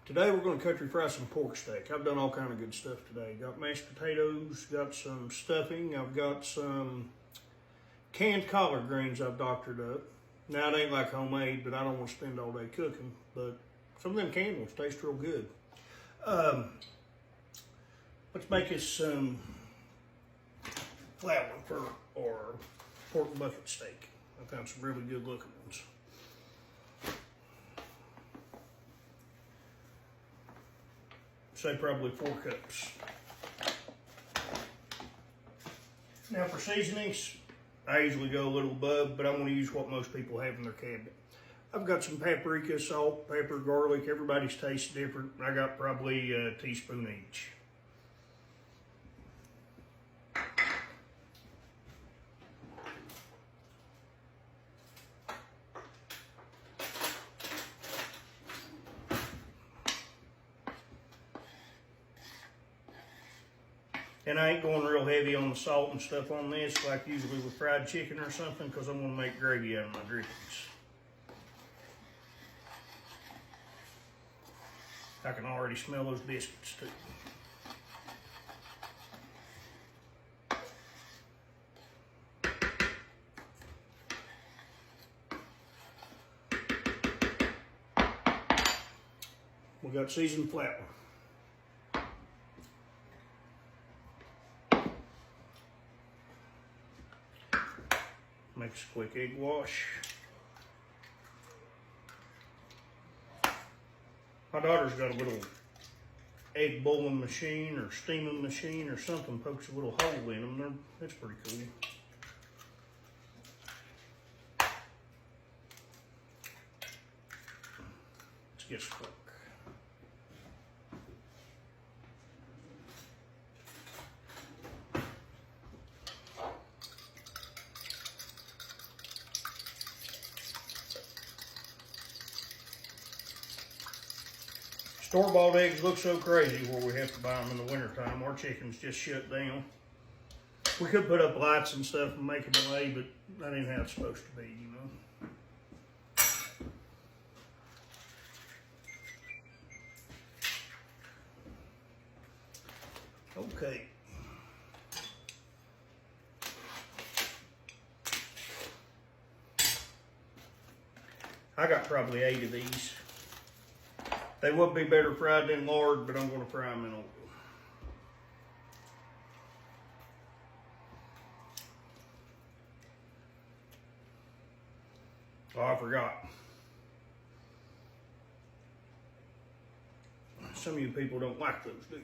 Today we're going to country fry some pork steak. I've done all kind of good stuff today. Got mashed potatoes, got some stuffing, I've got some canned collard greens I've doctored up. Now it ain't like homemade, but I don't want to spend all day cooking, but some of them canned ones taste real good. Let's make us some flour for our pork bucket steak. I found some really good looking ones. Say probably 4 cups. Now for seasonings, I usually go a little above, but I'm going to use what most people have in their cabinet. I've got some paprika, salt, pepper, garlic. Everybody's taste different. I got probably a teaspoon each. And I ain't going real heavy on the salt and stuff on this like usually with fried chicken or something, because I'm going to make gravy out of my drippings. I can already smell those biscuits too. We got seasoned flour. Makes a quick egg wash. My daughter's got a little egg boiling machine or steaming machine or something, pokes a little hole in them. That's pretty cool. Let's get to work. Store-bought eggs look so crazy where we have to buy them in the wintertime. Our chickens just shut down. We could put up lights and stuff and make them lay, but that ain't how it's supposed to be, you know. Okay. I got probably 8 of these. They would be better fried than lard, but I'm going to fry them in oil. Oh, I forgot. Some of you people don't like those, do you?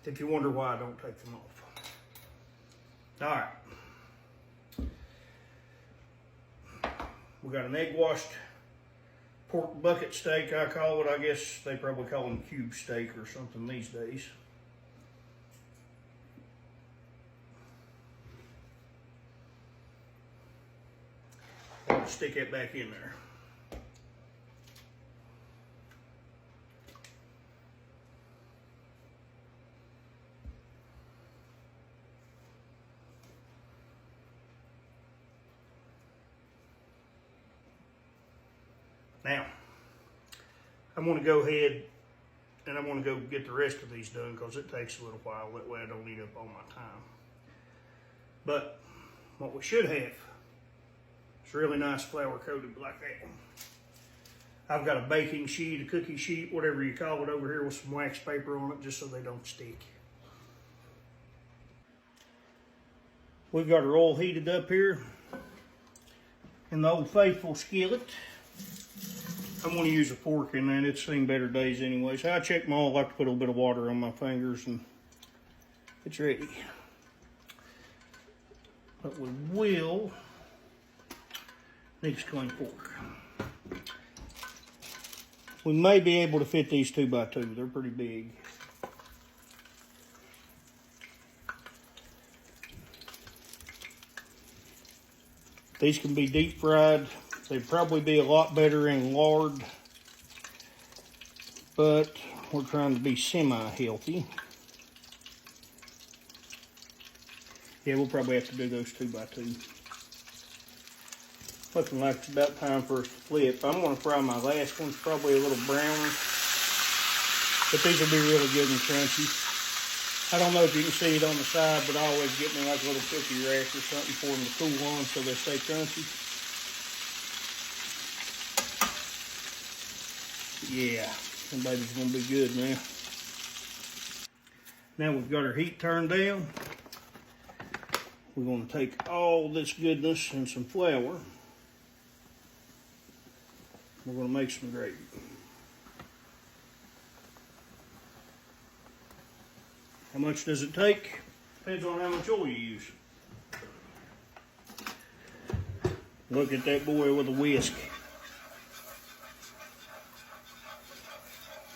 If you wonder why I don't take them off. All right. We got an egg washed pork bucket steak, I call it. I guess they probably call them cube steak or something these days. I'll stick it back in there. Now, I'm going to go ahead and I'm going to go get the rest of these done because it takes a little while. That way I don't eat up all my time. But what we should have is really nice flour coated like that one. I've got a baking sheet, a cookie sheet, whatever you call it over here with some wax paper on it just so they don't stick. We've got our oil heated up here in the Old Faithful skillet. I'm going to use a fork in there. It's seen better days anyway. So I check my oil. I like to put a little bit of water on my fingers and it's ready. But we will need a clean fork. We may be able to fit these 2x2. They're pretty big. These can be deep fried. They'd probably be a lot better in lard, but we're trying to be semi-healthy. Yeah, we'll probably have to do those 2 by 2. Looking like it's about time for us to flip. I'm going to fry my last ones probably a little browner. But these will be really good and crunchy. I don't know if you can see it on the side, but I always get me like a little cookie rack or something for them to cool on so they stay crunchy. Yeah, them baby's going to be good now. Now we've got our heat turned down. We're going to take all this goodness and some flour. We're going to make some gravy. How much does it take? Depends on how much oil you use. Look at that boy with a whisk.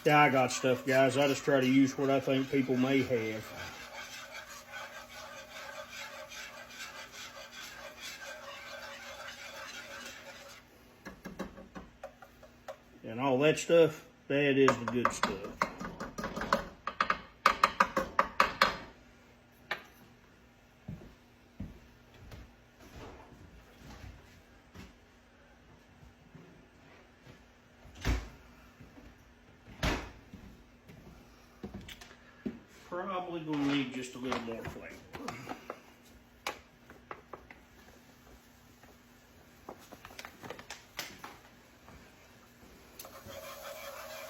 Yeah, I got stuff, guys. I just try to use what I think people may have. And all that stuff, that is the good stuff. Probably going to need just a little more flavor.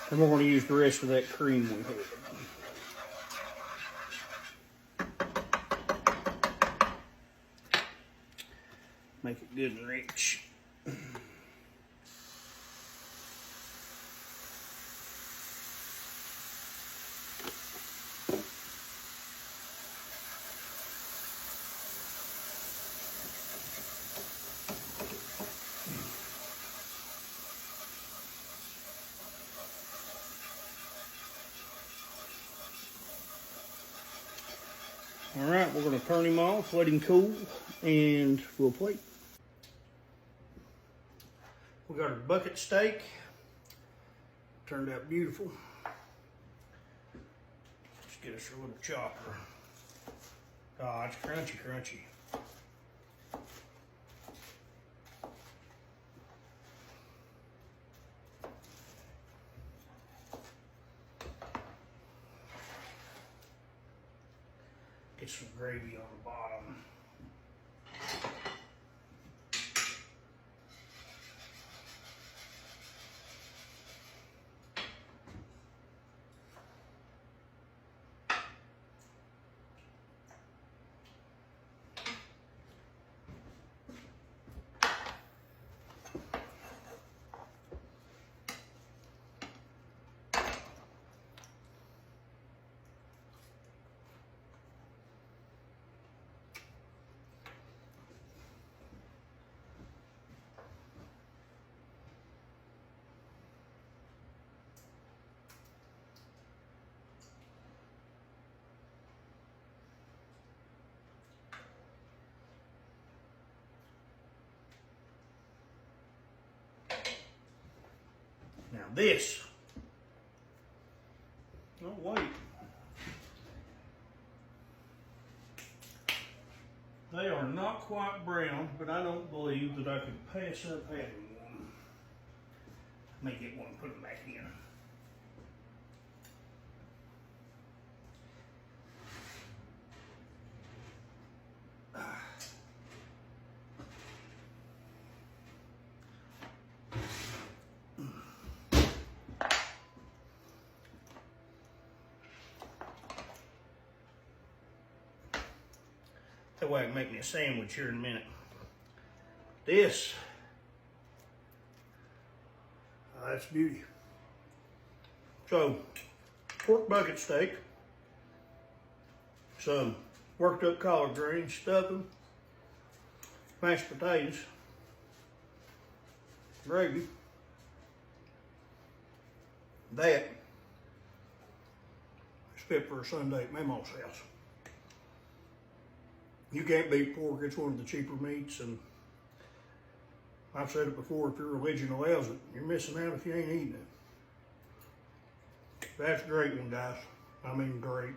And we're going to use the rest of that cream we had. Make it good and rich. All right, we're going to turn him off, let him cool, and we'll plate. We got our bucket steak. Turned out beautiful. Let's get us a little chopper. Oh, it's crunchy, crunchy. Get some gravy on the bottom. Now this, oh wait, they are not quite brown, but I don't believe that I could pass up having one. Let me get one and put them back in. That way I can make me a sandwich here in a minute. This, that's beauty. So, pork bucket steak, some worked up collard greens, stuffing, mashed potatoes, gravy, that is fit for a Sunday at Mama's house. You can't beat pork, it's one of the cheaper meats, and I've said it before, if your religion allows it, you're missing out if you ain't eating it. That's a great one, guys. I mean, great.